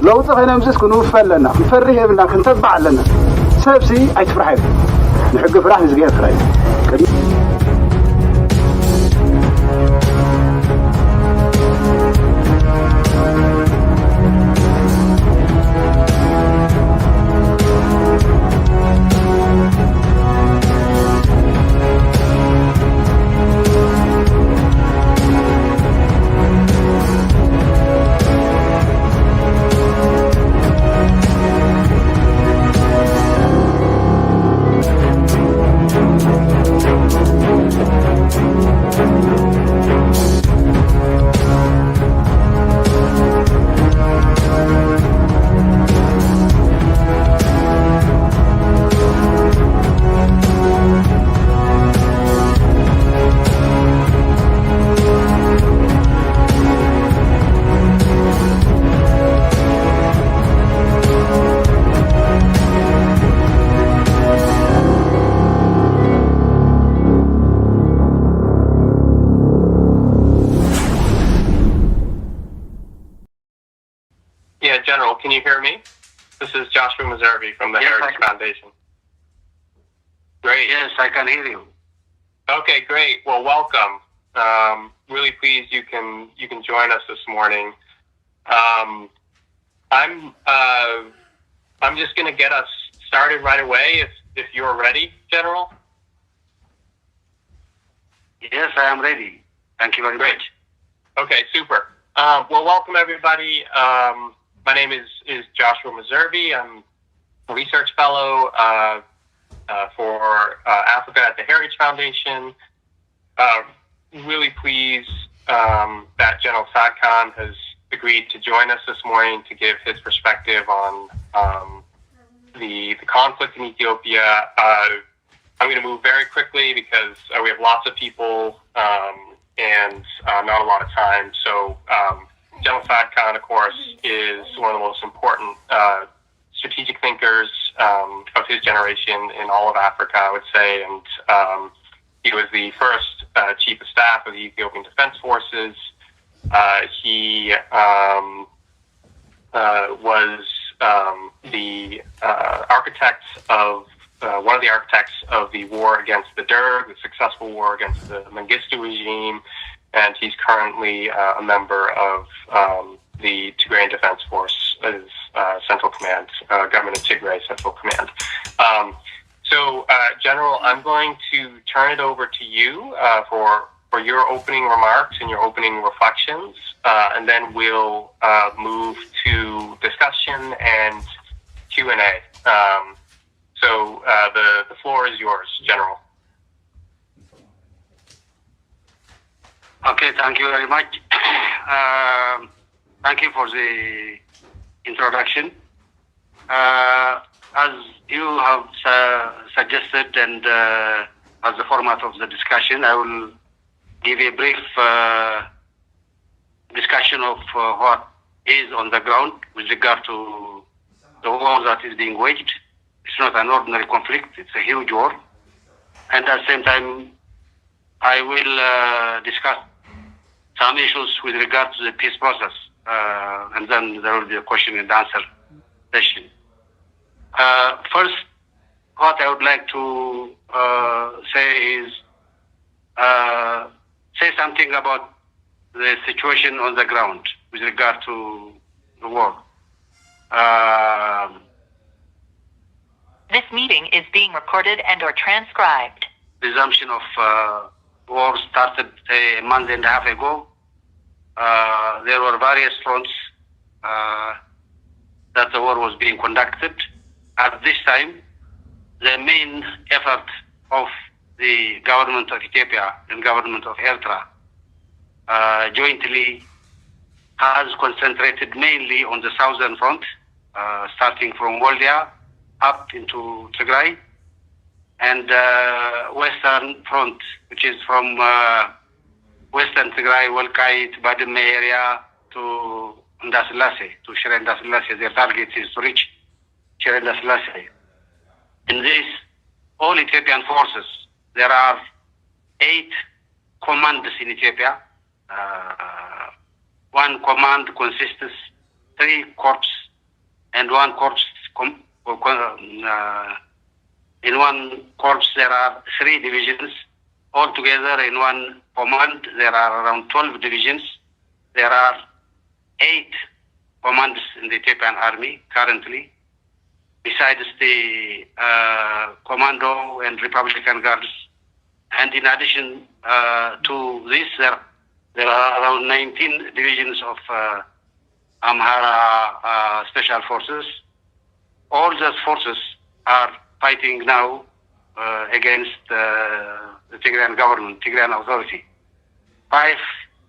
لو تخينا مسك نوفل لنا نفريه بنا كنتبع لنا سبسي أي تفرح نحق فرح نزقيه فرح General, can you hear me? This is Joshua Mazurvi from the Heritage Foundation. Great. Yes, I can hear you. Okay, great. Well, welcome. Really pleased you can join us this morning. I'm just going to get us started right away if you're ready, General. Yes, I am ready. Thank you very much. Okay, super. Well, welcome everybody. My name is Joshua Mazurvi. I'm a research fellow for Africa at the Heritage Foundation. Really pleased that General Tsadkan has agreed to join us this morning to give his perspective on the conflict in Ethiopia. I'm going to move very quickly because we have lots of people and not a lot of time. So General Tsadkan, of course, is one of the most important strategic thinkers of his generation in all of Africa, I would say. And he was the first chief of staff of the Ethiopian Defense Forces. He was the architect of one of the architects of the war against the Derg, the successful war against the Mengistu regime. And he's currently a member of the Tigrayan Defense Force, Central Command, Government of Tigray Central Command. So, General, I'm going to turn it over to you for your opening remarks and your opening reflections, and then we'll move to discussion and Q&A. So the floor is yours, General. Okay, thank you very much. Thank you for the introduction. As you have suggested and as the format of the discussion, I will give a brief discussion of what is on the ground with regard to the war that is being waged. It's not an ordinary conflict, it's a huge war. And at the same time, I will discuss some issues with regard to the peace process, and then there will be a question and answer session. First, what I would like to say is say something about the situation on the ground with regard to the war. This meeting is being recorded and or transcribed. Resumption of war started a month and a half ago. There were various fronts that the war was being conducted. At this time, the main effort of the government of Ethiopia and government of Eritrea jointly has concentrated mainly on the southern front, starting from Waldia up into Tigray, and western front, which is from western Tigray, Walkait, Badime area to Ndasilase, to Shire Ndasilase. Their target is to reach Shire Ndasilase. In this, all Ethiopian forces, there are 8 commands in Ethiopia. One command consists 3 corps and one corps. In one corps there are 3 divisions. Altogether in one command there are around 12 divisions. There are 8 commands in the Ethiopian army currently, besides the commando and Republican Guards. And in addition to this, there are around 19 divisions of Amhara Special Forces. All those forces are fighting now against the Tigrayan government, Tigrayan authority. 5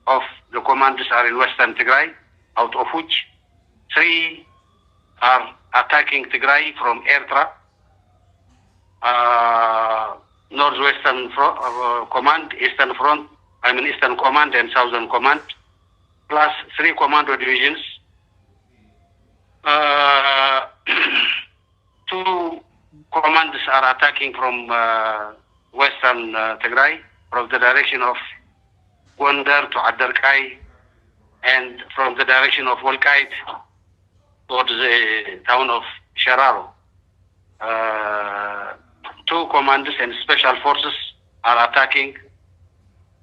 of the commanders are in Western Tigray, out of which 3 are attacking Tigray from Ertra, Northwestern Command, Eastern Front, Eastern Command and Southern Command, plus 3 commando divisions. 2 commanders are attacking from Western Tigray, from the direction of Gondar to Adarkai, and from the direction of Wolkait towards the town of Shararo. 2 commanders and special forces are attacking.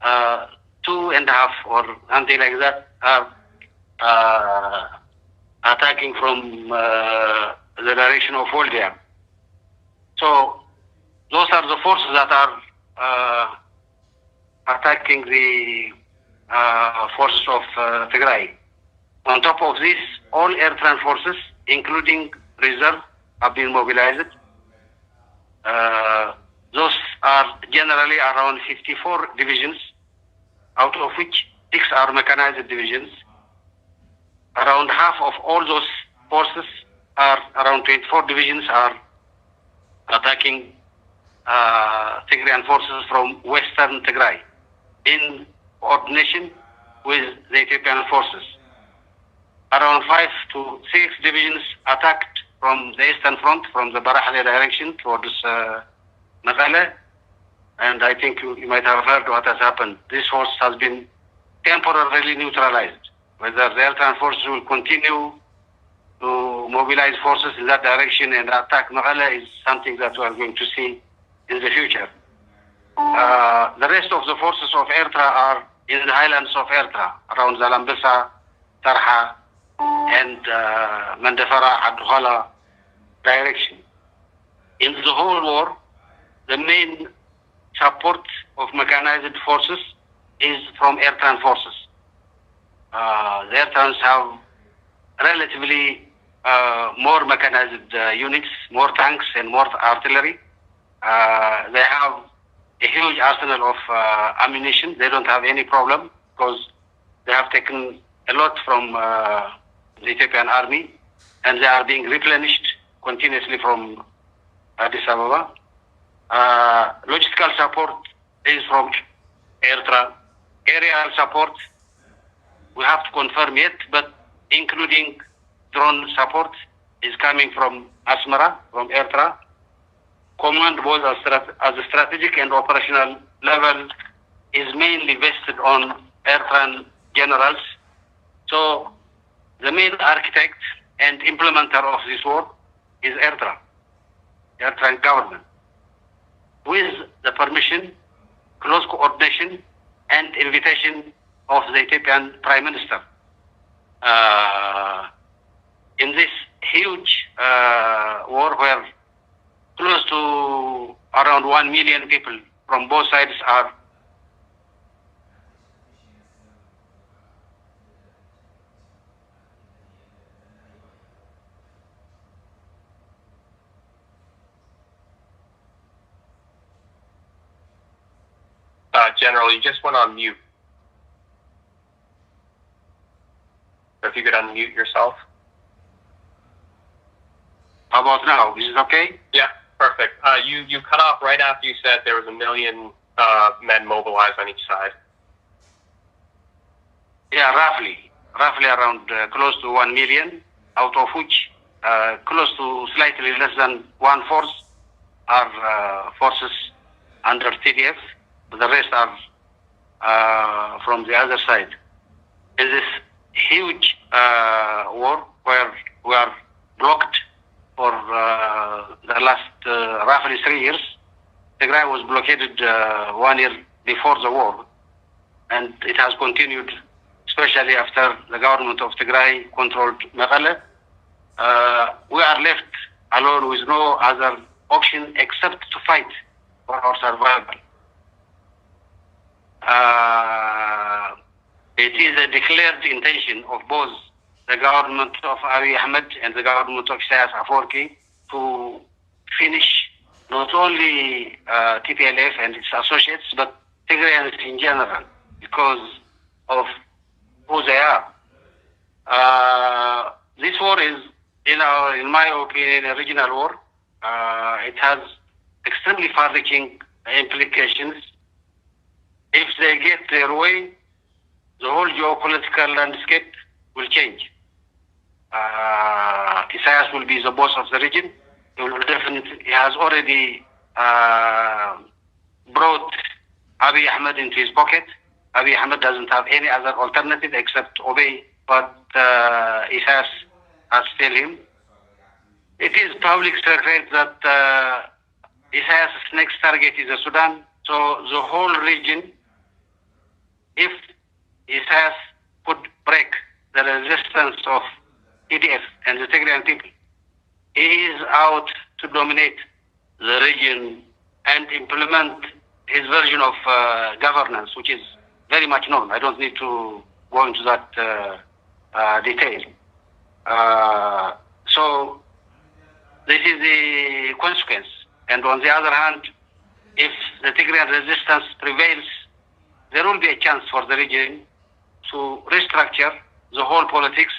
2.5 or something like that are attacking from the direction of Voldia. So those are the forces that are attacking the forces of Tigray. On top of this, all Eritrean forces, including reserve, have been mobilized. Those are generally around 54 divisions, out of which 6 are mechanized divisions. Around half of all those forces are, around 24 divisions, are attacking Tigrayan forces from Western Tigray in coordination with the Ethiopian forces. Around 5 to 6 divisions attacked from the Eastern Front, from the Barahale direction towards Mekelle. And I think you might have heard what has happened. This force has been temporarily neutralized. Whether the Eritrean forces will continue to mobilize forces in that direction and attack Mekelle is something that we are going to see in the future. The rest of the forces of Eritrea are in the highlands of Eritrea, around Zalambesa, Tarha, and Mandafara, Adhuala direction. In the whole war, the main support of mechanized forces is from Eritrean forces. The Eritreans have relatively more mechanized units, more tanks and more artillery. They have a huge arsenal of ammunition. They don't have any problem because they have taken a lot from the Ethiopian army, and they are being replenished continuously from Addis Ababa. Logistical support is from Eritrea. Aerial support, we have to confirm yet, but including drone support is coming from Asmara, from Eritrea. Command both as a strategic and operational level is mainly vested on Eritrean generals. So the main architect and implementer of this war is Eritrea, the Eritrean government, with the permission, close coordination, and invitation of the Ethiopian Prime Minister. In this huge war where close to around 1 million people from both sides are General, you just went on mute. So if you could unmute yourself. How about now? Is it okay? Yeah, perfect. You cut off right after you said there was 1 million men mobilized on each side. Yeah, roughly around close to 1 million, out of which close to slightly less than 1/4 are forces under TDF. The rest are from the other side. In this huge war where we are blocked 3 years. Tigray was blockaded 1 year before the war, and it has continued, especially after the government of Tigray controlled Mekelle. We are left alone with no other option except to fight for our survival. It is a declared intention of both the government of Abiy Ahmed and the government of Isaias Afwerki to finish not only TPLF and its associates, but Tigrayans in general, because of who they are. This war is, in my opinion, a regional war. It has extremely far-reaching implications. If they get their way, the whole geopolitical landscape will change. Isaias will be the boss of the region. He has already brought Abiy Ahmed into his pocket. Abiy Ahmed doesn't have any other alternative except obey what Isaias has tell him. It is public secret that Isaias' next target is Sudan. So the whole region, if Isaias could break the resistance of EDF and the Tigrayan people, he is out to dominate the region and implement his version of governance, which is very much known. I don't need to go into that detail. So this is the consequence. And on the other hand, if the Tigrayan resistance prevails, there will be a chance for the region to restructure the whole politics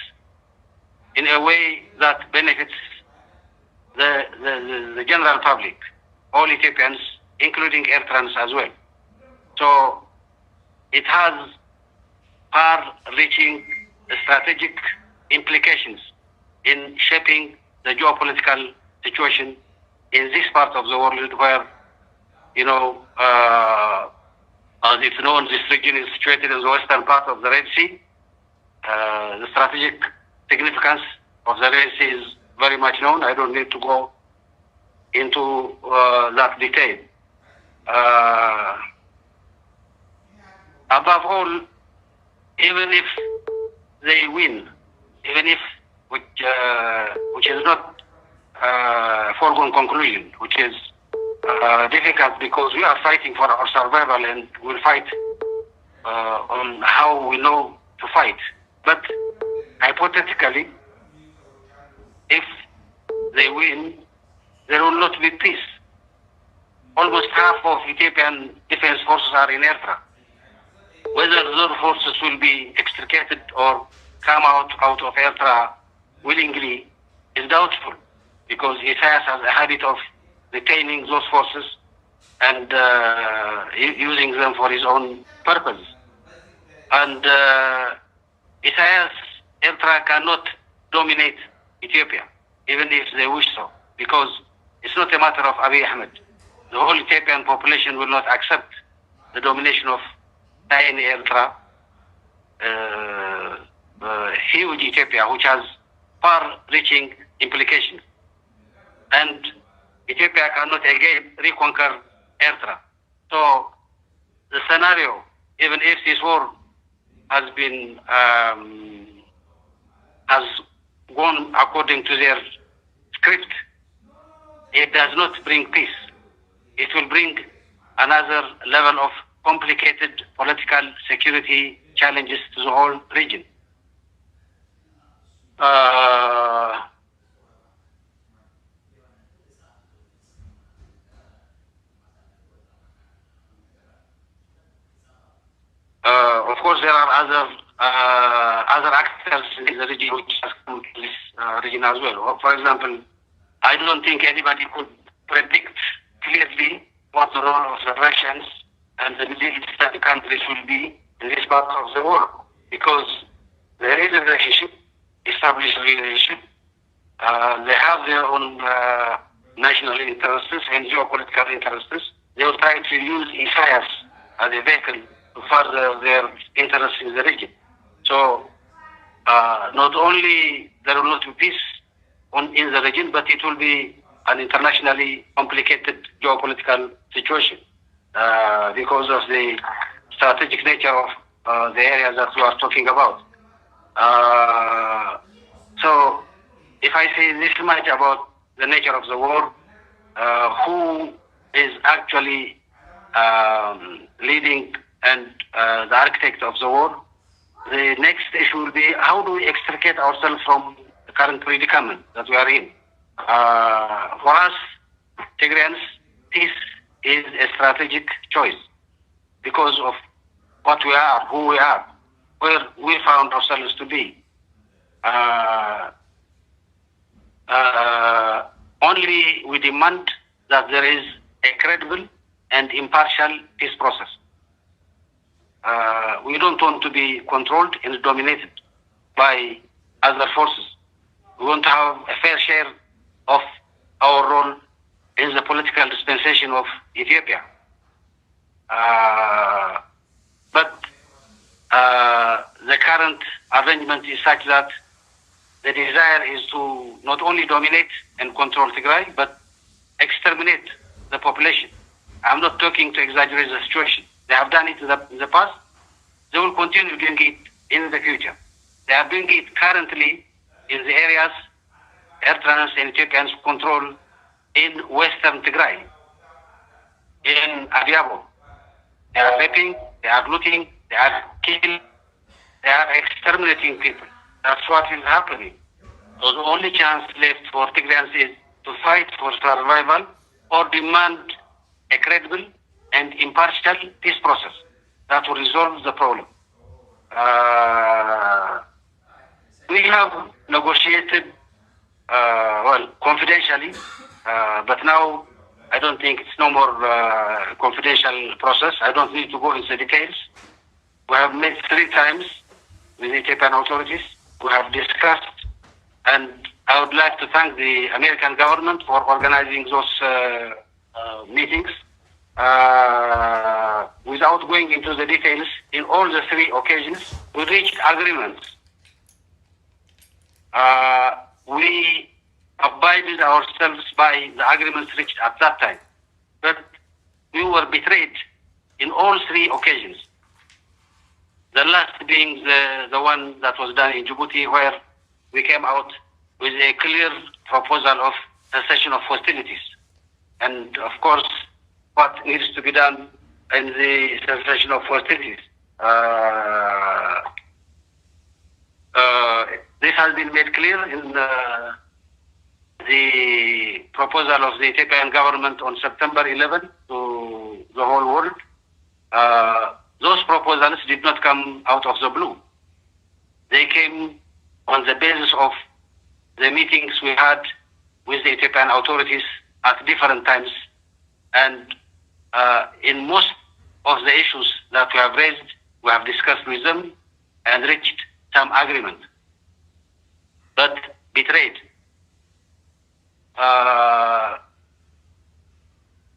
in a way that benefits the general public, all Ethiopians, including Eritreans as well. So it has far-reaching strategic implications in shaping the geopolitical situation in this part of the world where, as it's known, this region is situated in the western part of the Red Sea. The strategic significance of the Red Sea is very much known. I don't need to go into that detail. Above all, even if they win, even if, which is not a foregone conclusion, which is difficult because we are fighting for our survival and we'll fight on how we know to fight. But hypothetically, if they win, there will not be peace. Almost half of Ethiopian defense forces are in Eritrea. Whether those forces will be extricated or come out of Eritrea willingly is doubtful, because Isaias has a habit of retaining those forces and using them for his own purpose. And Isaias, Eritrea cannot dominate Ethiopia, even if they wish so, because it's not a matter of Abiy Ahmed. The whole Ethiopian population will not accept the domination of tiny Eritrea, huge Ethiopia, which has far-reaching implications. And Ethiopia cannot again reconquer Eritrea. So the scenario, even if this war has been has gone according to their script, it does not bring peace. It will bring another level of complicated political security challenges to the whole region. Of course, there are other actors in the region which have come to this region as well. For example, I don't think anybody could predict clearly what the role of the Russians and the Middle Eastern countries will be in this part of the world, because there is a relationship, established relationship. They have their own national interests and geopolitical interests. They will try to use Isaias as a vehicle to further their interests in the region. So not only there will not be peace in the region, but it will be an internationally complicated geopolitical situation because of the strategic nature of the areas that we are talking about. So if I say this much about the nature of the war, who is actually leading and the architect of the war, the next issue will be how do we extricate ourselves from the current predicament that we are in. For us, Tigrayans, peace is a strategic choice because of what we are, who we are, where we found ourselves to be. Only we demand that there is a credible and impartial peace process. We don't want to be controlled and dominated by other forces. We want to have a fair share of our role in the political dispensation of Ethiopia. But the current arrangement is such that the desire is to not only dominate and control Tigray, but exterminate the population. I'm not talking to exaggerate the situation. They have done it in the past. They will continue doing it in the future. They are doing it currently in the areas Eritreans and Ethiopians control in western Tigray, in Adiabo. They are raping, they are looting, they are killing, they are exterminating people. That's what is happening. So the only chance left for Tigrayans is to fight for survival or demand a credible and impartial peace process that will resolve the problem. We have negotiated, confidentially, but now I don't think it's no more confidential process. I don't need to go into the details. We have met 3 times with the Ethiopian authorities. We have discussed, and I would like to thank the American government for organizing those meetings. Without going into the details, in all the 3 occasions, we reached agreements. We abided ourselves by the agreements reached at that time. But we were betrayed in all 3 occasions. The last being the one that was done in Djibouti, where we came out with a clear proposal of cessation of hostilities. And of course, what needs to be done in the cessation of hostilities. This has been made clear in the proposal of the Ethiopian government on September 11 to the whole world. Those proposals did not come out of the blue. They came on the basis of the meetings we had with the Ethiopian authorities at different times. And in most of the issues that we have raised, we have discussed with them and reached some agreement, but betrayed.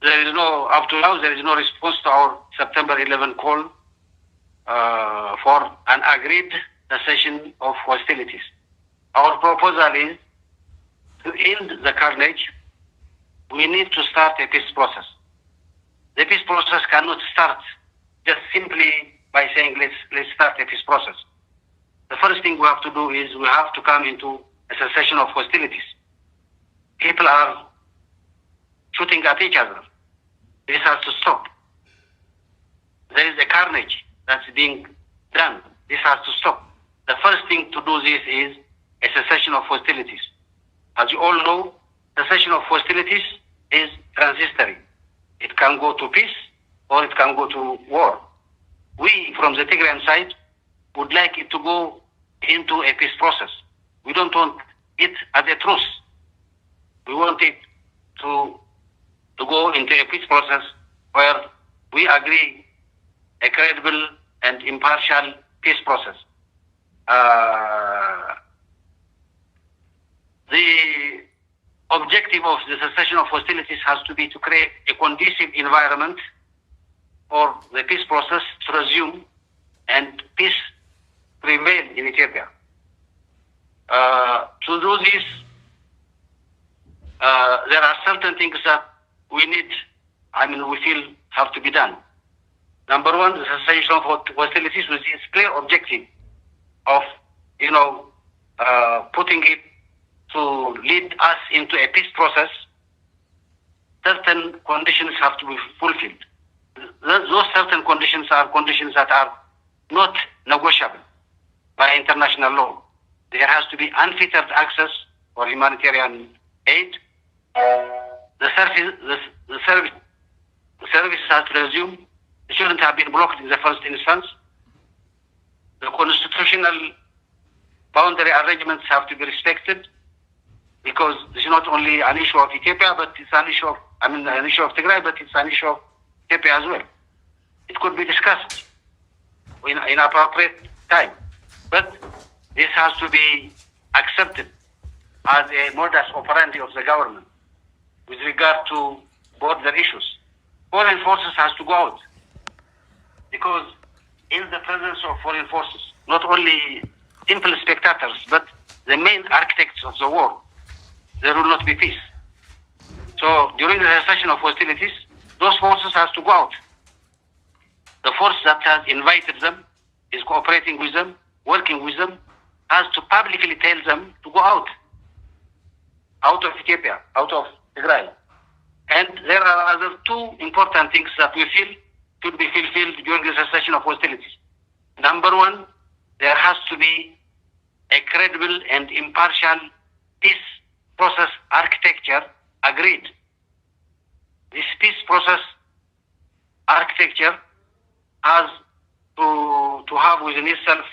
There is no, up to now, there is no response to our September 11 call for an agreed cessation of hostilities. Our proposal is to end the carnage. We need to start a peace process. The peace process cannot start just simply by saying let's start a peace process. The first thing we have to do is we have to come into a cessation of hostilities. People are shooting at each other. This has to stop. There is a carnage that's being done. This has to stop. The first thing to do this is a cessation of hostilities. As you all know, cessation of hostilities is transitory. It can go to peace or it can go to war. We, from the Tigrayan side, would like it to go into a peace process. We don't want it as a truce. We want it to go into a peace process where we agree a credible and impartial peace process. The objective of the cessation of hostilities has to be to create a conducive environment for the peace process to resume and peace prevail in Ethiopia. To do this, there are certain things that we feel have to be done. Number one, the cessation of hostilities with its clear objective of, putting it to lead us into a peace process. Certain conditions have to be fulfilled. Those certain conditions are conditions that are not negotiable by international law. There has to be unfettered access for humanitarian aid. The services has to resume. It shouldn't have been blocked in the first instance. The constitutional boundary arrangements have to be respected, because this is not only an issue of Ethiopia, but it's an issue of Tigray, but it's an issue of Ethiopia as well. It could be discussed in appropriate time, but this has to be accepted as a modus operandi of the government with regard to border issues. Foreign forces has to go out, because in the presence of foreign forces, not only simple spectators, but the main architects of the war, there will not be peace. So during the cessation of hostilities, those forces has to go out. The force that has invited them, is cooperating with them, working with them, has to publicly tell them to go out of Ethiopia, out of Tigray. And there are other two important things that we feel should be fulfilled during the cessation of hostilities. Number one, there has to be a credible and impartial peace process architecture agreed. This peace process architecture has to have within itself,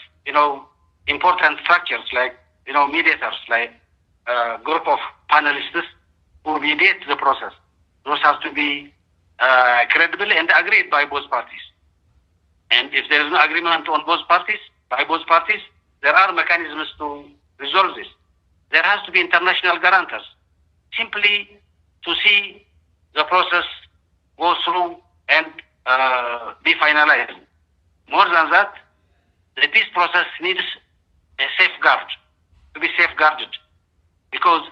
important structures like, mediators, like a group of panelists who mediate the process. Those have to be credible and agreed by both parties. And if there is no agreement on by both parties, there are mechanisms to resolve this. There has to be international guarantors, simply to see the process go through and be finalized. More than that, the peace process needs a safeguard, to be safeguarded, because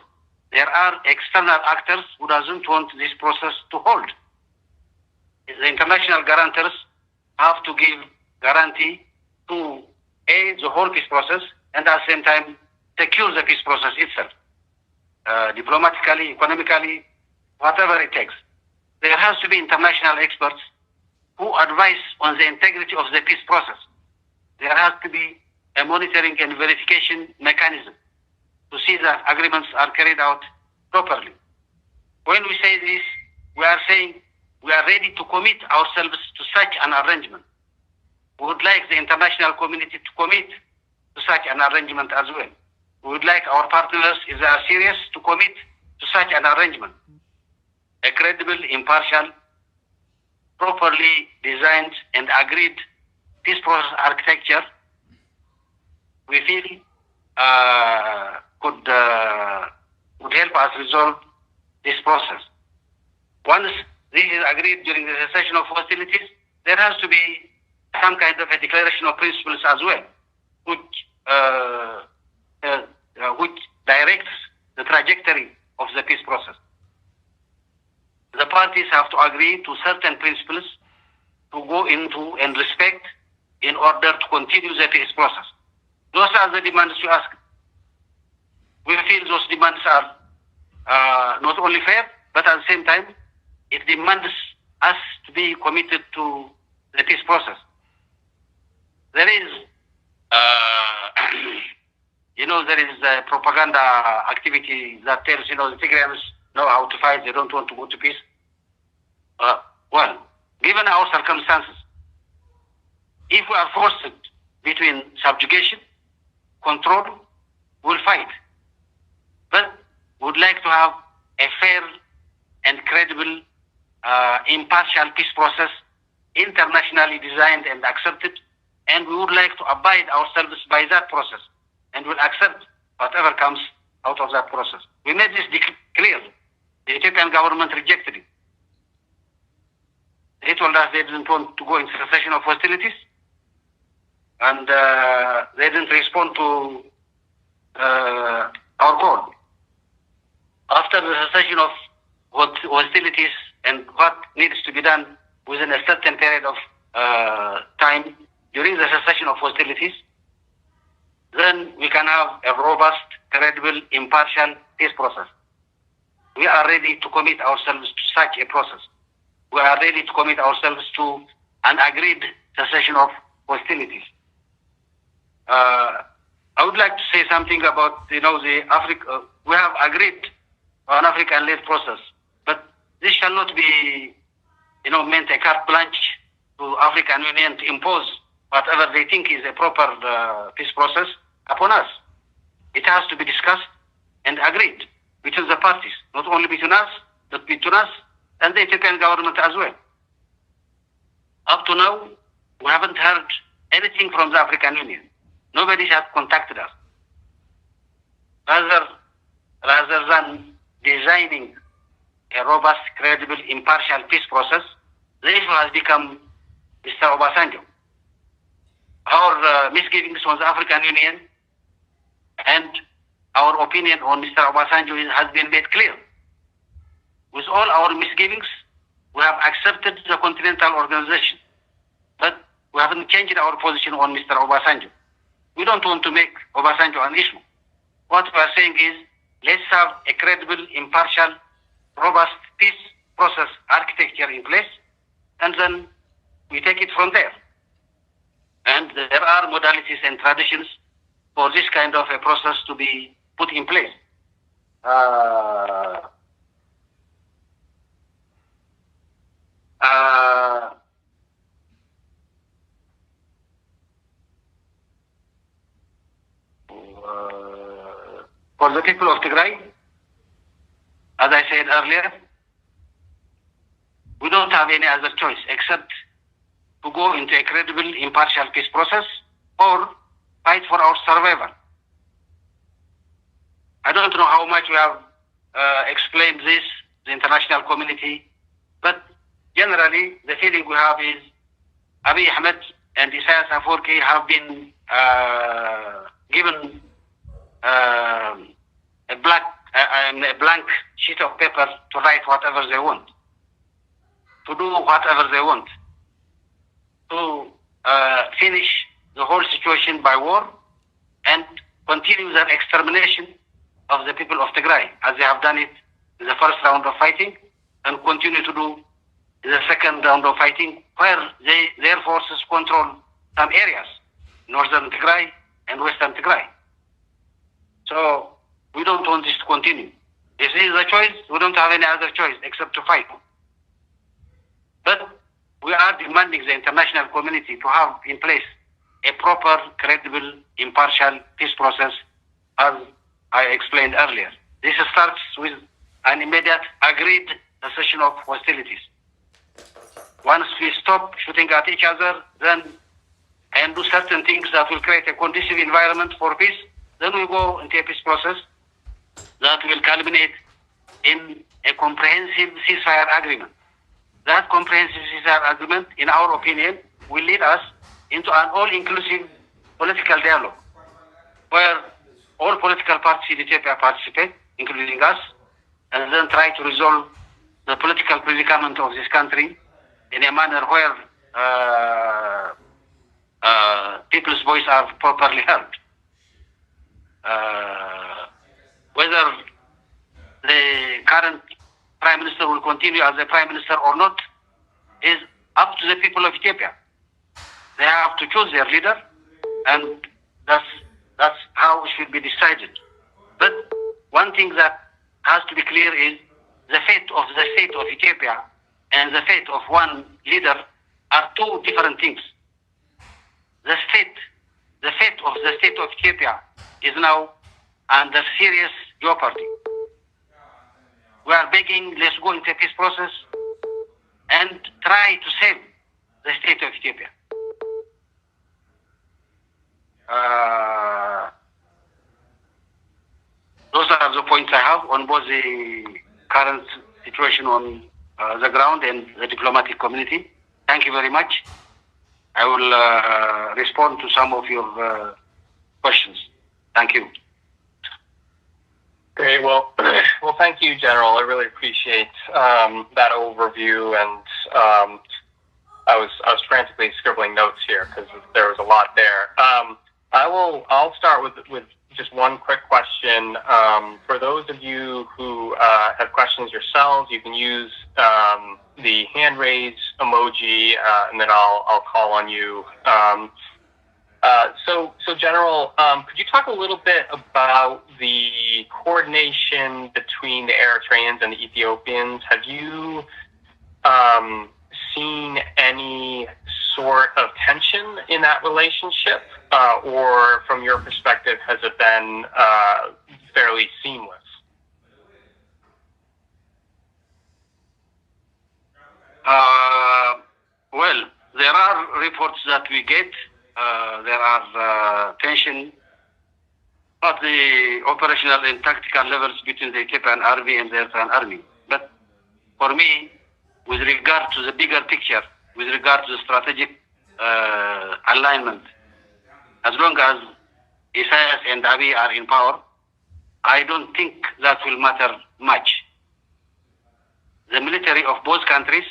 there are external actors who doesn't want this process to hold. The international guarantors have to give guarantee to the whole peace process, and at the same time secure the peace process itself, diplomatically, economically, whatever it takes. There has to be international experts who advise on the integrity of the peace process. There has to be a monitoring and verification mechanism to see that agreements are carried out properly. When we say this, we are saying we are ready to commit ourselves to such an arrangement. We would like the international community to commit to such an arrangement as well. We would like our partners, if they are serious, to commit to such an arrangement. A credible, impartial, properly designed and agreed peace process architecture, we feel would help us resolve this process. Once this is agreed during the cessation of hostilities, there has to be some kind of a declaration of principles as well, which directs the trajectory of the peace process. The parties have to agree to certain principles to go into and respect in order to continue the peace process. Those are the demands you ask. We feel those demands are not only fair, but at the same time, it demands us to be committed to the peace process. There is, there is a propaganda activity that tells, the Tigrayans know how to fight, they don't want to go to peace. Well, given our circumstances, if we are forced between subjugation, control, we'll fight. But we would like to have a fair and credible, impartial peace process, internationally designed and accepted, and we would like to abide ourselves by that process, and will accept whatever comes out of that process. We made this clear. The Ethiopian government rejected it. They told us they didn't want to go into cessation of hostilities, and they didn't respond to our call. After after the cessation of hostilities and what needs to be done within a certain period of time during the cessation of hostilities, then we can have a robust, credible, impartial peace process. We are ready to commit ourselves to such a process. We are ready to commit ourselves to an agreed cessation of hostilities. I would like to say something about, the Africa. We have agreed on African-led process, but this shall not be, meant a carte blanche to African Union to impose whatever they think is a proper peace process upon us. It has to be discussed and agreed between the parties, not only between us, but between us and the Ethiopian government as well. Up to now, we haven't heard anything from the African Union. Nobody has contacted us. Rather than designing a robust, credible, impartial peace process, the issue has become Mr. Obasanjo. Our misgivings on the African Union and our opinion on Mr. Obasanjo has been made clear. With all our misgivings, we have accepted the Continental Organization, but we haven't changed our position on Mr. Obasanjo. We don't want to make Obasanjo an issue. What we are saying is, let's have a credible, impartial, robust peace process architecture in place, and then we take it from there. And there are modalities and traditions for this kind of a process to be put in place. For the people of Tigray, as I said earlier, we don't have any other choice except to go into a credible, impartial peace process or fight for our survival. I don't know how much we have explained this, the international community, but generally the feeling we have is Abiy Ahmed and Isaias Afwerki have been given a blank sheet of paper to write whatever they want, to do whatever they want, to finish the whole situation by war and continue their extermination of the people of Tigray, as they have done it in the first round of fighting, and continue to do in the second round of fighting, where their forces control some areas, northern Tigray and western Tigray. So we don't want this to continue. If this is a choice, we don't have any other choice except to fight. But we are demanding the international community to have in place a proper, credible, impartial peace process, as I explained earlier. This starts with an immediate agreed cessation of hostilities. Once we stop shooting at each other, then and do certain things that will create a conducive environment for peace, then we go into a peace process that will culminate in a comprehensive ceasefire agreement. That comprehensive ceasefire agreement, in our opinion, will lead us into an all-inclusive political dialogue, where all political parties in Ethiopia participate, including us, and then try to resolve the political predicament of this country in a manner where people's voices are properly heard. Whether the current Prime Minister will continue as a Prime Minister or not is up to the people of Ethiopia. They have to choose their leader, and that's how it should be decided. But one thing that has to be clear is the fate of the state of Ethiopia and the fate of one leader are two different things. The fate of the state of Ethiopia is now under serious jeopardy. We are begging, let's go into a peace process and try to save the state of Ethiopia. Those are the points I have on both the current situation on the ground and the diplomatic community. Thank you very much. I will respond to some of your questions. Thank you. Okay, well, thank you, General. I really appreciate that overview, and I was frantically scribbling notes here because there was a lot there. I'll start with just one quick question. For those of you who have questions yourselves, you can use the hand raise emoji, and then I'll call on you. So General, could you talk a little bit about the coordination between the Eritreans and the Ethiopians? Have you seen any sort of tension in that relationship, or from your perspective, has it been fairly seamless? Well, there are reports that we get. There are tension at the operational and tactical levels between the Ethiopian army and the Eritrean army. But for me, with regard to the bigger picture, with regard to the strategic alignment, as long as Isaias and Abiy are in power, I don't think that will matter much. The military of both countries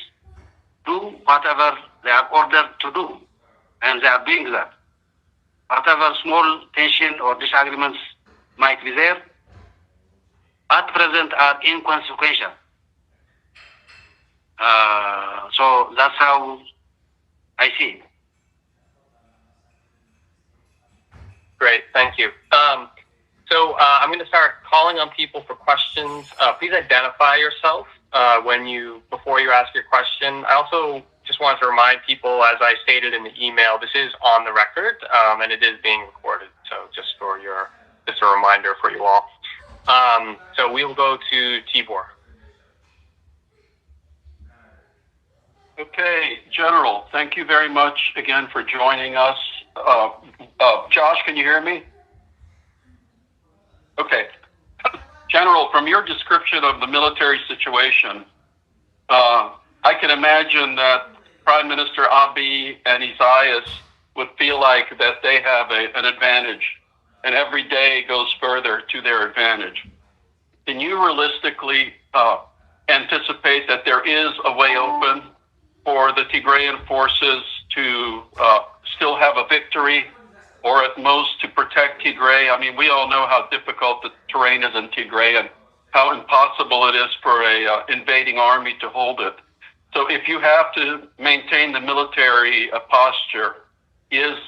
do whatever they are ordered to do, and they are doing that. Whatever small tension or disagreements might be there, at present are inconsequential. So that's how I see it. Great, thank you. So I'm going to start calling on people for questions. Please identify yourself before you ask your question. I also just wanted to remind people, as I stated in the email, this is on the record and it is being recorded. So just a reminder for you all. So we will go to Tibor. Okay, General, thank you very much again for joining us. Josh, can you hear me? Okay. General, from your description of the military situation, I can imagine that Prime Minister Abiy and Isaias would feel like that they have an advantage, and every day goes further to their advantage. Can you realistically anticipate that there is a way open for the Tigrayan forces to still have a victory, or at most to protect Tigray? I mean, we all know how difficult the terrain is in Tigray and how impossible it is for a invading army to hold it. So if you have to maintain the military posture,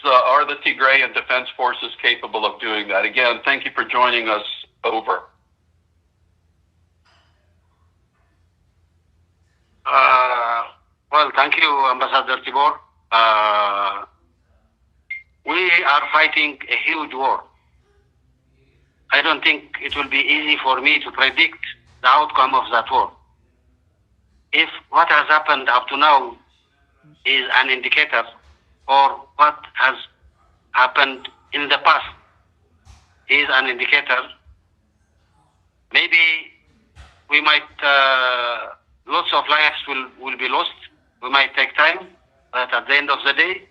are the Tigrayan defense forces capable of doing that? Again, thank you for joining us. Over. Well, thank you, Ambassador Tibor. We are fighting a huge war. I don't think it will be easy for me to predict the outcome of that war. If what has happened up to now is an indicator, or what has happened in the past is an indicator, maybe we might, lots of lives will be lost. We might take time, but at the end of the day,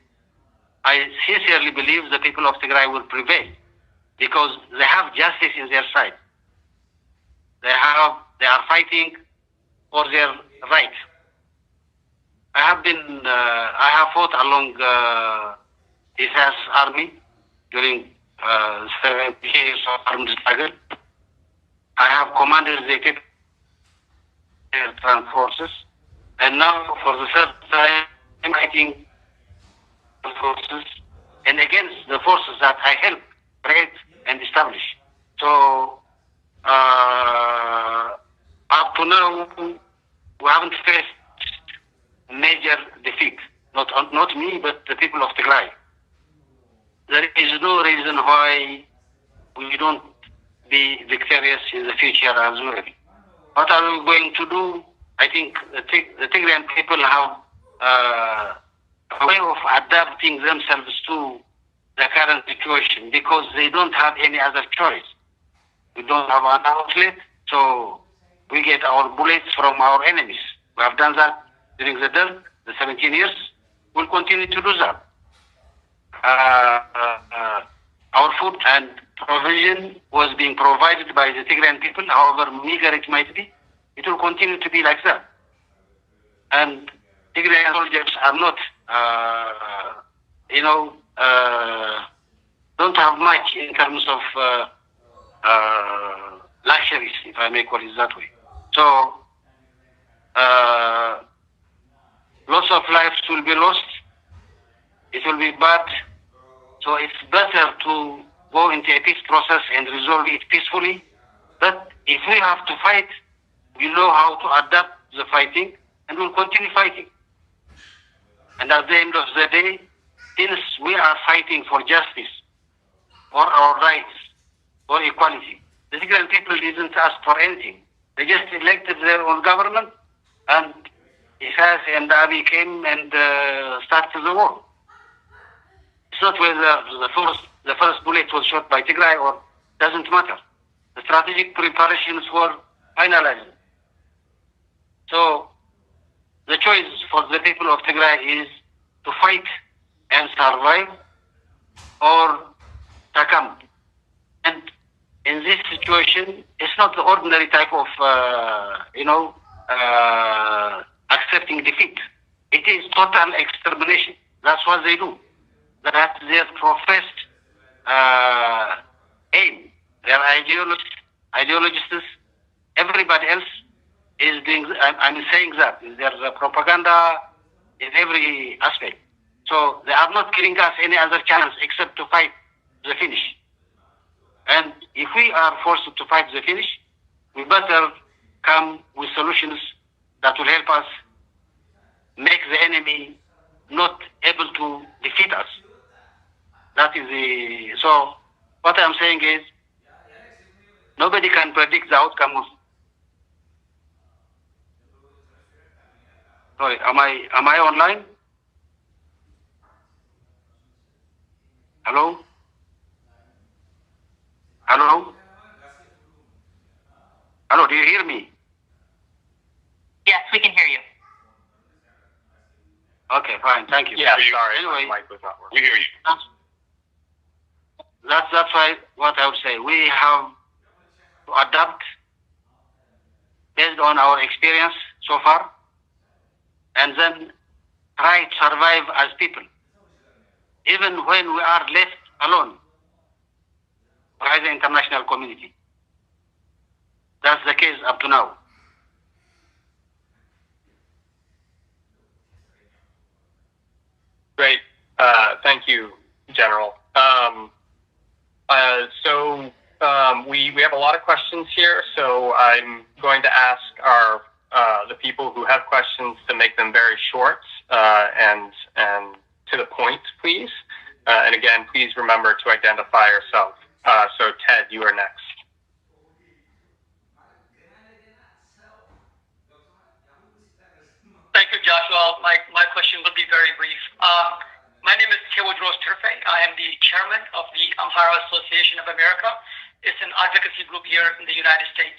I sincerely believe the people of Tigray will prevail because they have justice in their side. They are fighting for their rights. I have fought along Isaias' army during 7 years of armed struggle. I have commanded the Ethiopian forces, and now for the third time I'm fighting forces and against the forces that I helped create and establish. So up to now we haven't faced major defeat. Not me, but the people of Tigray. There is no reason why we don't be victorious in the future as well. What are we going to do? I think the Tigrayan people have a way of adapting themselves to the current situation because they don't have any other choice. We don't have an outlet, so we get our bullets from our enemies. We have done that during the 17 years. We'll continue to do that. Our food and provision was being provided by the Tigrayan people, however meager it might be, it will continue to be like that. And Tigrayan soldiers are not, don't have much in terms of luxuries, if I may call it that way. So, lots of lives will be lost. It will be bad. So it's better to go into a peace process and resolve it peacefully. But if we have to fight, we know how to adapt the fighting and we'll continue fighting. And at the end of the day, since we are fighting for justice, for our rights, for equality, the Tigrayan people didn't ask for anything. They just elected their own government, and Isaias and Abiy came and started the war. It's not whether the first bullet was shot by Tigray or doesn't matter. The strategic preparations were finalized. So the choice for the people of Tigray is to fight and survive or succumb. And in this situation, it's not the ordinary type of, accepting defeat. It is total extermination. That's what they do. That's their professed aim. Their ideologists, everybody else is doing, I'm saying that. There's a propaganda in every aspect. So they are not giving us any other chance except to fight the finish. And if we are forced to fight the finish, we better come with solutions that will help us make the enemy not able to defeat us. That is so what I'm saying is, nobody can predict the outcome of. Sorry, am I online? Hello? Hello? Hello, do you hear me? Yes, we can hear you. Okay, fine, thank you. Yeah, sorry, anyway, my mic was not working. We hear you. That's why what I would say. We have to adapt based on our experience so far, and then try to survive as people, even when we are left alone by the international community. That's the case up to now. Great. Thank you, General. We have a lot of questions here, so I'm going to ask the people who have questions to make them very short and to the point, please. And again, please remember to identify yourself. So Ted, you are next. Thank you, Joshua. My question will be very brief. My name is Tewodros Turfe. I am the chairman of the Amhara Association of America. It's an advocacy group here in the United States.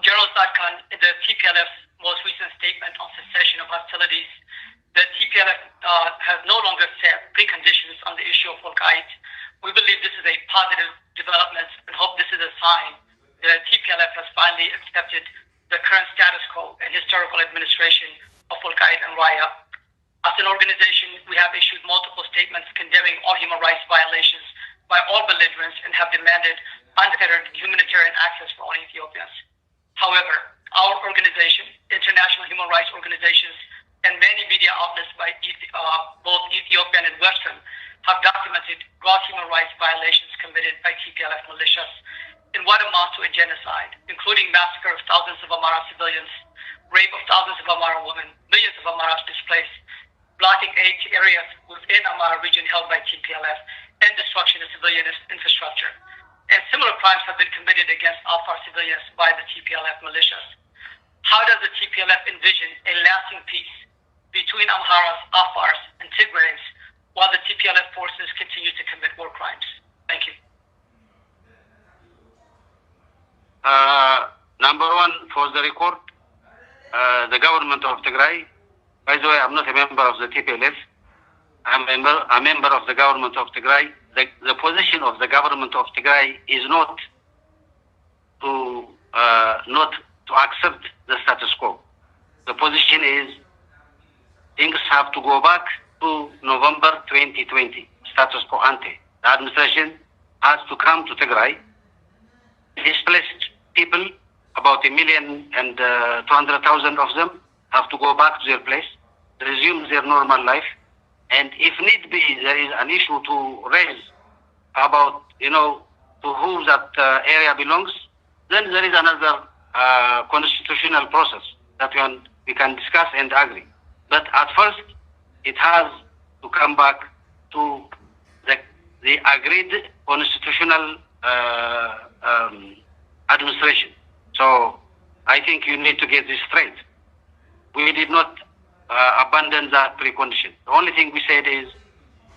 General ጻድቃን, the TPLF's most recent statement on cessation of hostilities, the TPLF has no longer set preconditions on the issue of Volkite. We believe this is a positive development and hope this is a sign that TPLF has finally accepted the current status quo and historical administration of Volkite and Raya. As an organization, we have issued multiple statements condemning all human rights violations by all belligerents and have demanded unfettered humanitarian access for all Ethiopians. However, our organization, international human rights organizations, and many media outlets by both Ethiopian and Western have documented gross human rights violations committed by TPLF militias in what amounts to a genocide, including massacre of thousands of Amhara civilians, rape of thousands of Amhara women, millions of Amharas displaced, blocking aid to areas within Amhara region held by TPLF, and destruction of civilian infrastructure. And similar crimes have been committed against Afar civilians by the TPLF militias. How does the TPLF envision a lasting peace between Amharas, Afars, and Tigrays while the TPLF forces continue to commit war crimes? Thank you. Number one, for the record, the government of Tigray, by the way, I'm not a member of the TPLF. I'm a member of the government of Tigray, the position of the government of Tigray is not to accept the status quo. The position is things have to go back to November 2020, status quo ante. The administration has to come to Tigray. Displaced people, about 1,200,000 of them, have to go back to their place, resume their normal life. And if need be, there is an issue to raise about, to whom that area belongs, then there is another constitutional process that we can discuss and agree. But at first, it has to come back to the agreed constitutional administration. So I think you need to get this straight. We did not abandon that precondition. The only thing we said is,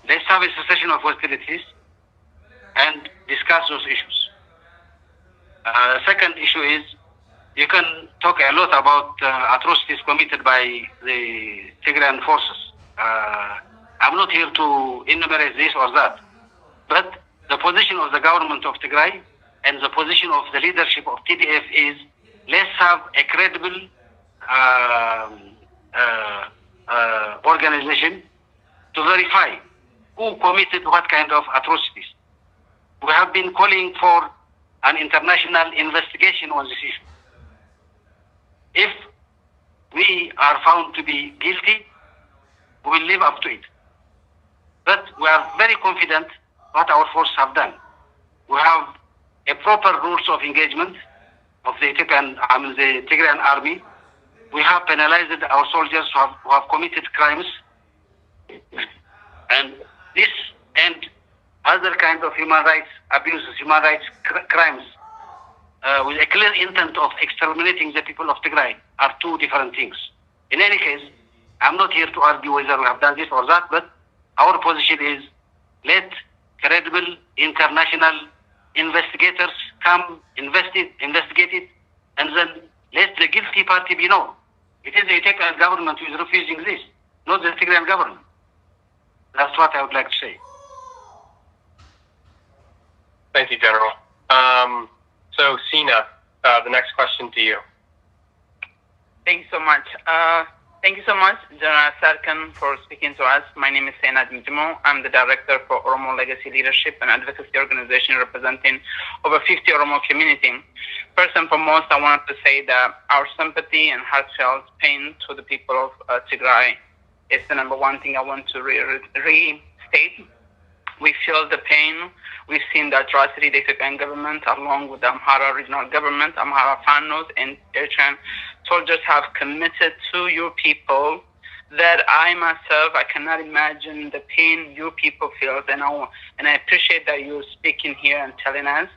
let's have a cessation of hostilities and discuss those issues. Second issue is, you can talk a lot about atrocities committed by the Tigrayan forces. I'm not here to enumerate this or that, but the position of the government of Tigray and the position of the leadership of TDF is, let's have a credible organization to verify who committed what kind of atrocities. We have been calling for an international investigation on this issue. If we are found to be guilty, we will live up to it. But we are very confident what our forces have done. We have a proper rules of engagement of the Tigrayan army. We have penalized our soldiers who have committed crimes, and this and other kinds of human rights abuses, human rights crimes, with a clear intent of exterminating the people of Tigray, are two different things. In any case, I'm not here to argue whether we have done this or that, but our position is, let credible international investigators come, investigate it, and then let the guilty party be known. It is the Ethiopian government who is refusing this, not the Tigrayan government. That's what I would like to say. Thank you, General. So, Sina, the next question to you. Thank you so much. Thank you so much, General Tsadkan, for speaking to us. My name is Sena Jimjimo. I'm the director for Oromo Legacy Leadership, an advocacy organization representing over 50 Oromo community. First and foremost, I wanted to say that our sympathy and heartfelt pain to the people of Tigray is the number one thing I want to restate. We feel the pain. We've seen the atrocity the Ethiopian government, along with the Amhara regional government, Amhara Fanos, and Eritrean soldiers have committed to your people, that I myself, I cannot imagine the pain your people feel. And I appreciate that you're speaking here and telling us,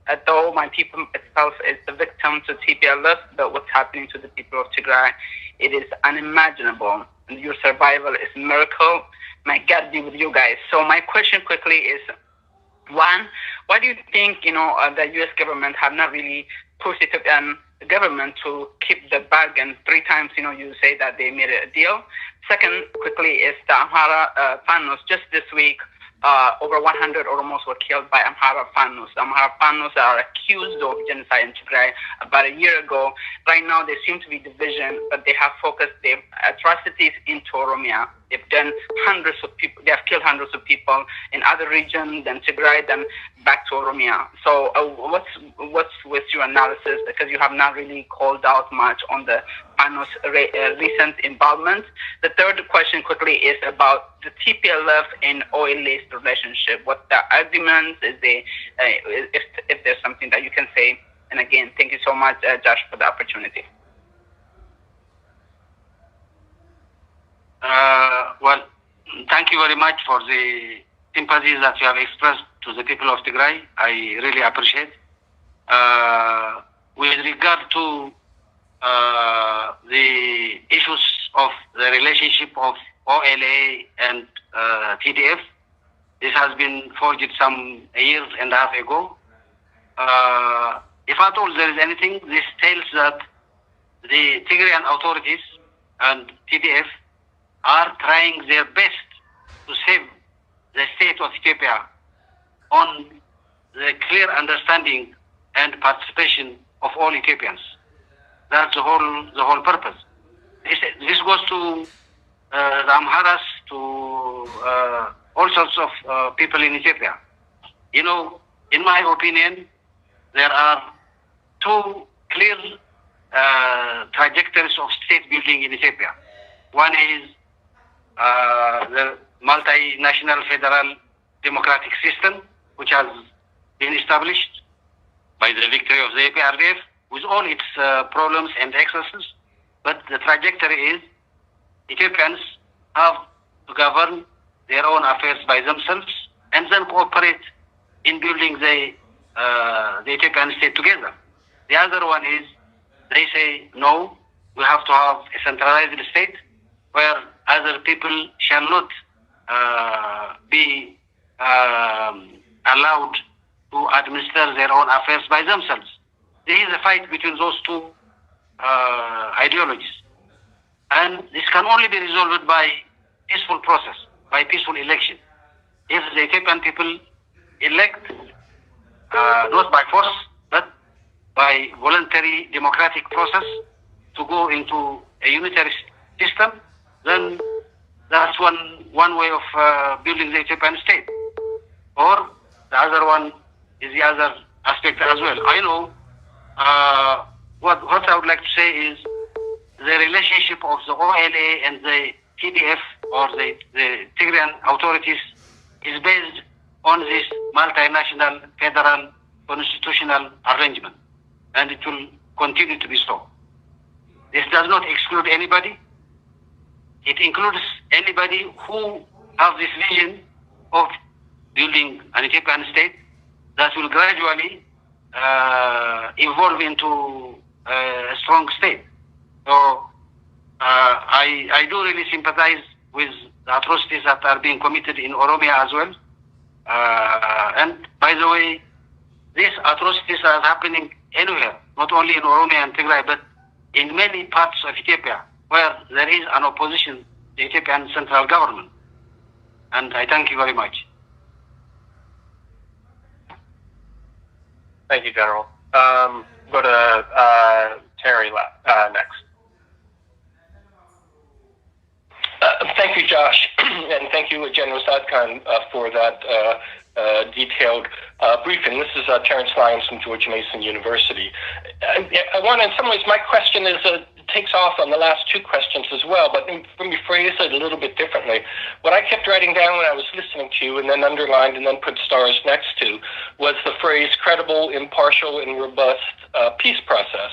although my people itself is the victim to TPLF, but what's happening to the people of Tigray, it is unimaginable. And your survival is a miracle. May God be with you guys. So my question quickly is, one, why do you think, the U.S. government have not really pushed the Ethiopian government to keep the bargain? 3 times, you say that they made a deal. Second, quickly, is the Amhara Fanos. Just this week, over 100 Oromos were killed by Amhara Fanos. Amhara Fanos are accused of genocide in Tigray about a year ago. Right now, there seems to be division, but they have focused their atrocities into Oromia. They've done hundreds of people. They have killed hundreds of people in other regions than Tigray, then back to Oromia. So, what's with your analysis? Because you have not really called out much on the Fanos recent involvement. The third question quickly is about the TPLF and oil-laced relationship. What the arguments is there? If there's something that you can say. And again, thank you so much, Josh, for the opportunity. Well, thank you very much for the sympathies that you have expressed to the people of Tigray. I really appreciate. With regard to the issues of the relationship of OLA and TDF, this has been forged some years and a half ago. If at all there is anything, this tells that the Tigrayan authorities and TDF are trying their best to save the state of Ethiopia on the clear understanding and participation of all Ethiopians. That's the whole purpose. This goes to the Amharas, to all sorts of people in Ethiopia. You know, in my opinion, there are two clear trajectories of state building in Ethiopia. One is the multinational federal democratic system, which has been established by the victory of the APRDF, with all its problems and excesses. But the trajectory is Ethiopians have to govern their own affairs by themselves and then cooperate in building the Ethiopian state together. The other one is they say, no, we have to have a centralized state where other people shall not be allowed to administer their own affairs by themselves. There is a fight between those two ideologies. And this can only be resolved by peaceful process, by peaceful election. If the Ethiopian people elect, not by force, but by voluntary democratic process to go into a unitary system, then that's one way of building the Ethiopian state. Or the other one is the other aspect as well. I know what I would like to say is the relationship of the OLA and the TDF or the Tigrayan authorities is based on this multinational federal constitutional arrangement, and it will continue to be so. This does not exclude anybody. It includes anybody who have this vision of building an Ethiopian state that will gradually evolve into a strong state. So I do really sympathize with the atrocities that are being committed in Oromia as well. And by the way, these atrocities are happening anywhere, not only in Oromia and Tigray, but in many parts of Ethiopia where there is an opposition to the Ethiopian central government. And I thank you very much. Thank you, General. Go to Terry next. Thank you, Josh, and thank you, General ጻድቃን, for that detailed briefing. This is Terrence Lyons from George Mason University. I want, in some ways, my question is takes off on the last two questions as well, but let me phrase it a little bit differently. What I kept writing down when I was listening to you and then underlined and then put stars next to was the phrase credible, impartial, and robust peace process.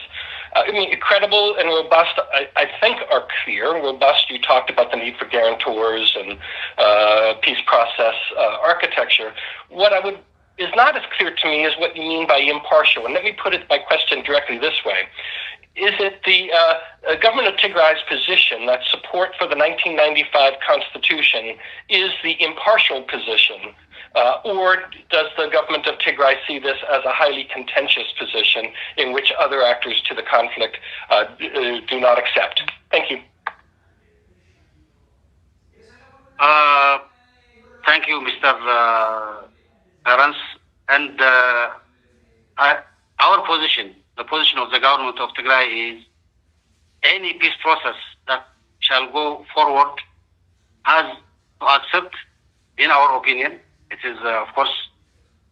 I mean, credible and robust, I think, are clear. Robust, you talked about the need for guarantors and peace process architecture. What is not as clear to me is what you mean by impartial. And let me put my question directly this way. Is it the government of Tigray's position that support for the 1995 Constitution is the impartial position? Or does the government of Tigray see this as a highly contentious position in which other actors to the conflict do not accept? Thank you. Thank you, Mr. Terrence. And our position, the position of the government of Tigray is any peace process that shall go forward has to accept, in our opinion, it is, of course,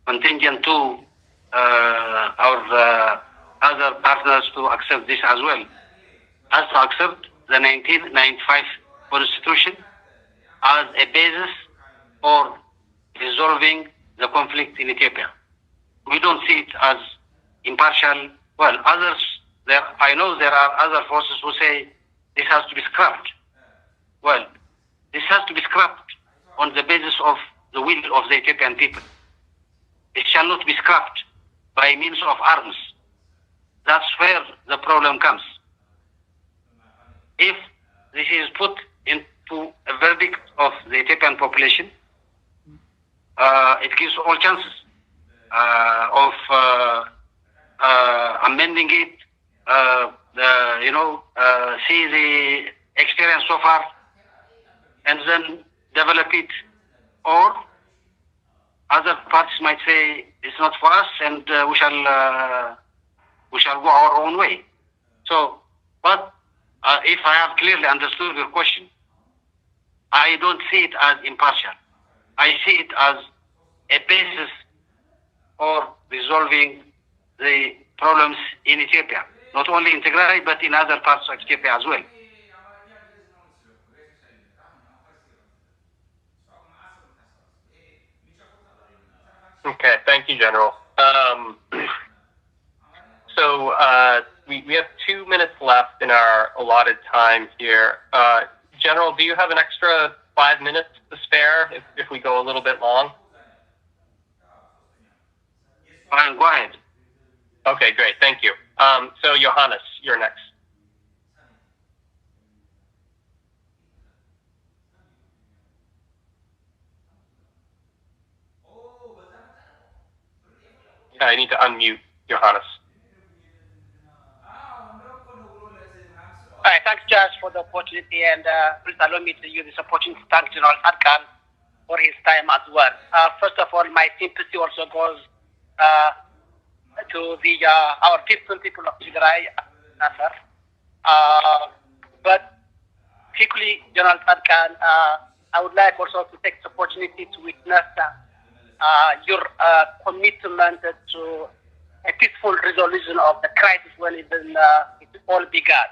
contingent to our other partners to accept this as well, has to accept the 1995 Constitution as a basis for resolving the conflict in Ethiopia. We don't see it as impartial. Well, I know there are other forces who say this has to be scrapped. Well, this has to be scrapped on the basis of the will of the Ethiopian people. It shall not be scrapped by means of arms. That's where the problem comes. If this is put into a verdict of the Ethiopian population, it gives all chances of amending it, see the experience so far, and then develop it, or other parties might say it's not for us, and we shall go our own way. So, but if I have clearly understood your question, I don't see it as impartial. I see it as a basis for resolving the problems in Ethiopia, not only in Tigray, but in other parts of Ethiopia as well. Okay, thank you, General. So we have 2 minutes left in our allotted time here. General, do you have an extra 5 minutes to spare if we go a little bit long? Fine, go ahead. Okay, great, thank you. So Johannes, you're next. I need to unmute Johannes. All right, thanks, Josh, for the opportunity, and please allow me to use this opportunity to thank General Tsadkan for his time as well. First of all, my sympathy also goes to the our people of Tigray, but particularly General Tsadkan, I would like also to take this opportunity to witness your commitment to a peaceful resolution of the crisis when it all began.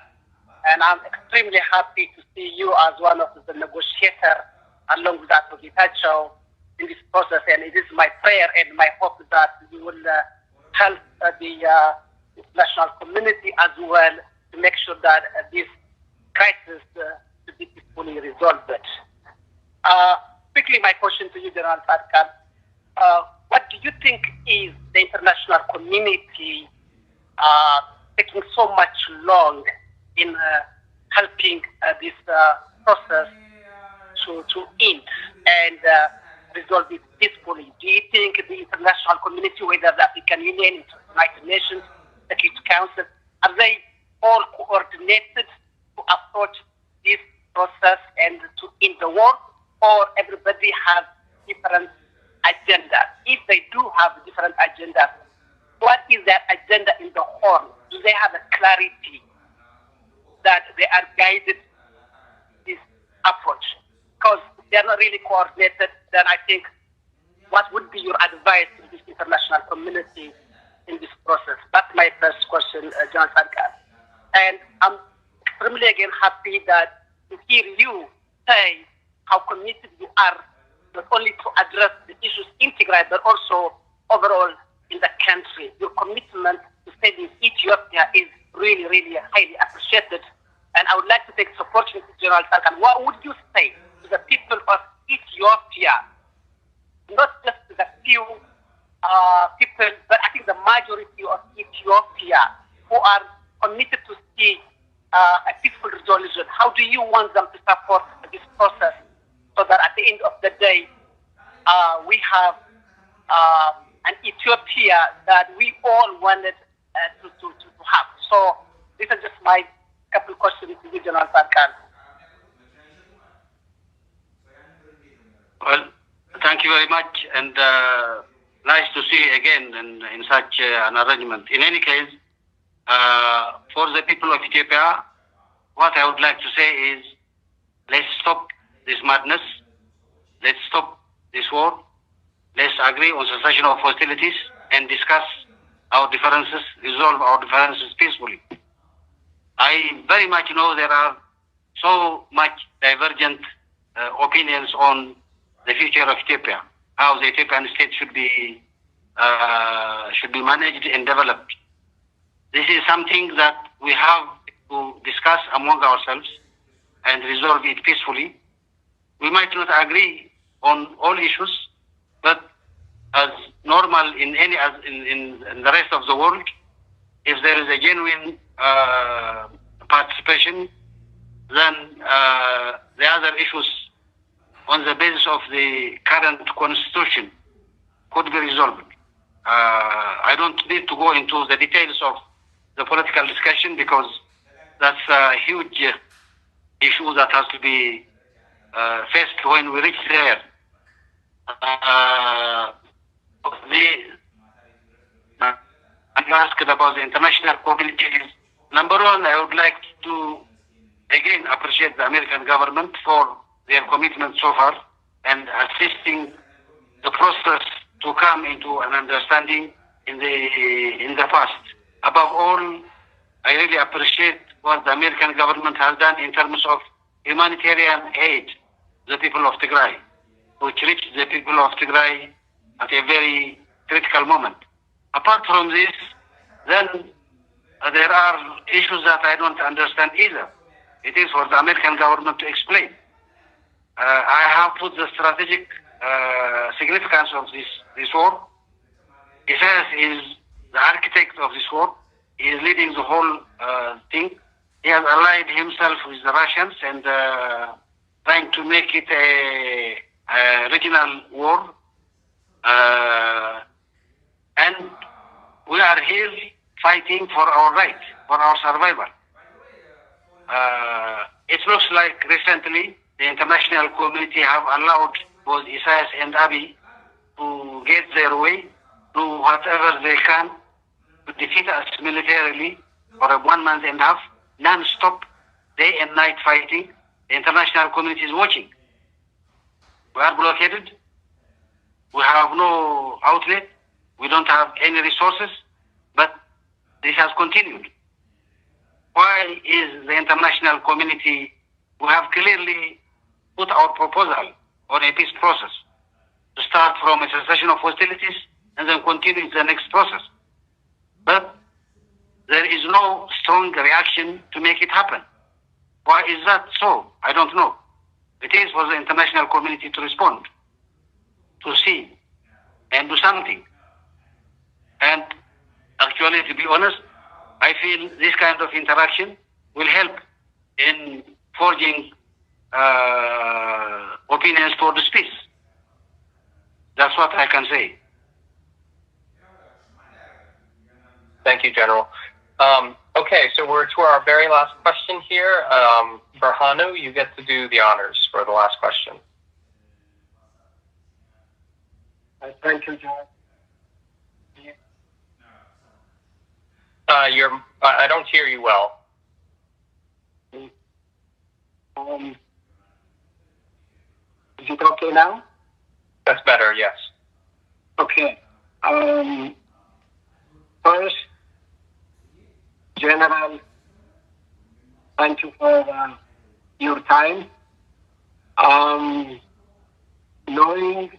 And I'm extremely happy to see you as one of the negotiators along with Haritej in this process. And it is my prayer and my hope that you will help the international community as well to make sure that this crisis to be peacefully resolved. Quickly, my question to you, General Tsadkan. What do you think is the international community taking so much long in helping this process to end and resolve it peacefully? Do you think the international community, whether the African Union, United Nations, Security Council, are they all coordinated to approach this process and to end the war, or everybody has different agendas? If they do have different agendas, what is their agenda in the whole? Do they have a clarity that they are guided this approach? Because they are not really coordinated, then I think what would be your advice to this international community in this process? That's my first question, General Tsadkan. And I'm extremely again happy that to hear you say how committed you are not only to address the issues in Tigray, but also overall in the country. Your commitment to saving Ethiopia is really, really highly appreciated. And I would like to take this opportunity, General Tsadkan. What would you say to the people of Ethiopia, not just the few people, but I think the majority of Ethiopia who are committed to see a peaceful resolution? How do you want them to support this process so that at the end of the day, we have an Ethiopia that we all wanted to have? So these are just my couple questions to you, General Tsadkan. Well, thank you very much, and nice to see you again in such an arrangement. In any case, for the people of Ethiopia, what I would like to say is, let's stop this madness. Let's stop this war. Let's agree on cessation of hostilities and discuss our differences, resolve our differences peacefully. I very much know there are so much divergent opinions on the future of Ethiopia, how the Ethiopian state should be managed and developed. This is something that we have to discuss among ourselves and resolve it peacefully. We might not agree on all issues, but as normal in the rest of the world, if there is a genuine participation, then the other issues on the basis of the current constitution could be resolved. I don't need to go into the details of the political discussion because that's a huge issue that has to be faced when we reach there. you asked about the international community. Number one, I would like to again appreciate the American government for their commitment so far and assisting the process to come into an understanding in the past. Above all, I really appreciate what the American government has done in terms of humanitarian aid to the people of Tigray, which reached the people of Tigray at a very critical moment. Apart from this, then there are issues that I don't understand either. It is for the American government to explain. I have put the strategic significance of this war. Isaias is the architect of this war. He is leading the whole thing. He has allied himself with the Russians and trying to make it a regional war. And we are here fighting for our right, for our survival. It looks like recently the international community have allowed both Isaias and Abiy to get their way, do whatever they can to defeat us militarily for 1 month and a half, non-stop, day and night fighting. The international community is watching. We are blockaded. We have no outlet. We don't have any resources, but this has continued. Why is the international community, we have clearly put our proposal on a peace process to start from a cessation of hostilities and then continue the next process. But there is no strong reaction to make it happen. Why is that so? I don't know. It is for the international community to respond, to see, and do something. And actually, to be honest, I feel this kind of interaction will help in forging opinions towards peace. That's what I can say. Thank you, General. Okay, so we're to our very last question here. Berhanu, you get to do the honors for the last question. Thank you, John. I don't hear you well. Is it okay now? That's better, yes. Okay. First, General, thank you for your time. Knowing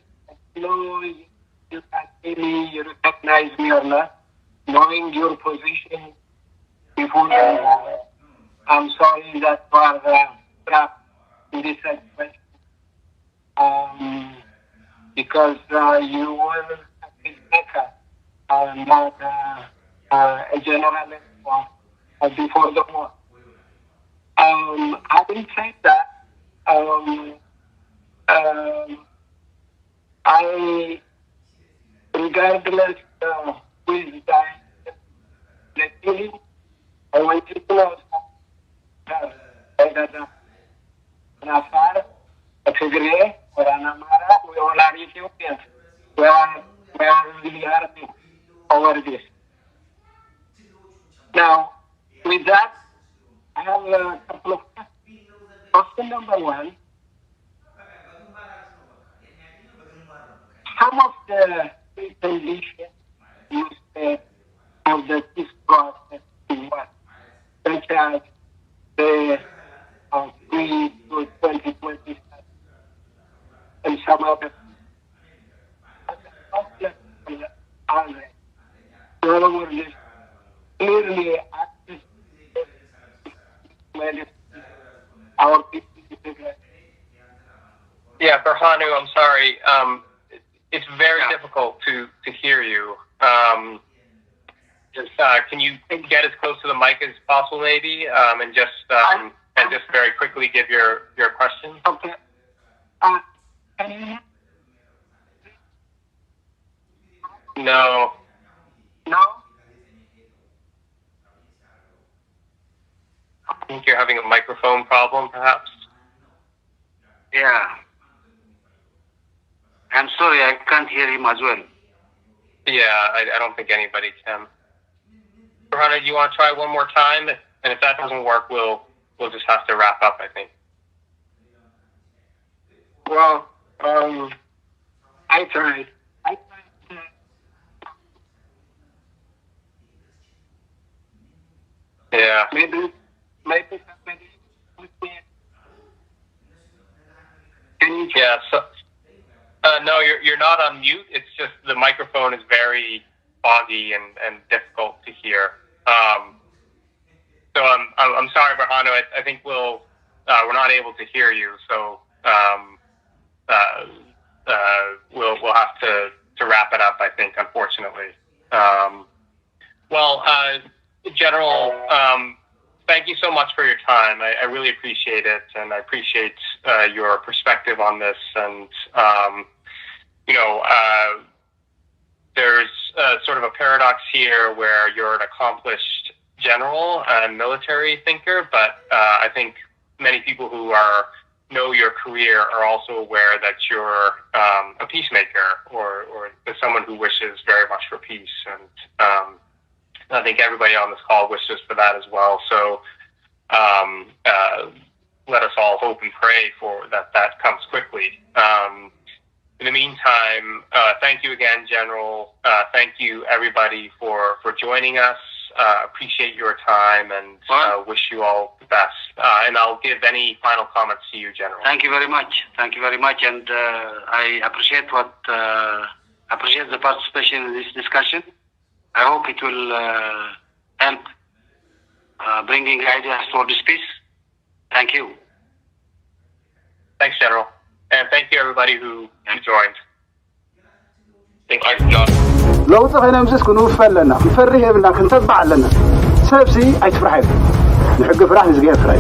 you can see me, you recognize me or not, knowing your position before, I'm sorry that you are trapped in this situation. Because you were a peacemaker, not a general before the war. Having said that, I, regardless who is dying, I want you to know that Afar, Tigray, or Anamara, we all are Ethiopians. We are really happy over this. Now, with that, I have a couple of questions. Question number one, some of the conditions you said of the peace process in what, such as the 2020 and some other. In other words, clearly our people. Yeah, Berhanu, I'm sorry. It's very difficult to hear you. Can you get as close to the mic as possible, maybe, and just very quickly give your question? Okay. Can you hear? No. No? I think you're having a microphone problem, perhaps? Yeah. I'm sorry, I can't hear him as well. Yeah, I don't think anybody can. Rohanna, do you want to try one more time? And if that doesn't work, we'll just have to wrap up, I think. Well, I tried. Yeah. Maybe somebody with me. Can you? Yeah. So, no, you're not on mute. It's just the microphone is very foggy and difficult to hear. So I'm sorry, Rohanna. I think we're not able to hear you. So we'll have to wrap it up, I think, unfortunately. Well, General, thank you so much for your time. I really appreciate it, and I appreciate your perspective on this. And there's sort of a paradox here where you're an accomplished general and military thinker, but I think many people who know your career are also aware that you're a peacemaker or someone who wishes very much for peace. And I think everybody on this call wishes for that as well. So let us all hope and pray for that comes quickly. In the meantime, thank you again, General. Thank you, everybody, for joining us. Appreciate your time and wish you all the best. And I'll give any final comments to you, General. Thank you very much. Thank you very much. And I appreciate appreciate the participation in this discussion. I hope it will help bringing ideas toward this peace. Thank you. Thanks, General. And thank you, everybody who joined. Thank you, John. لو تغينا مزيس كنو فلنا نفريه بنا كنتبع لنا سبسي أي تفرحي نحق فرح نزقيه فرحي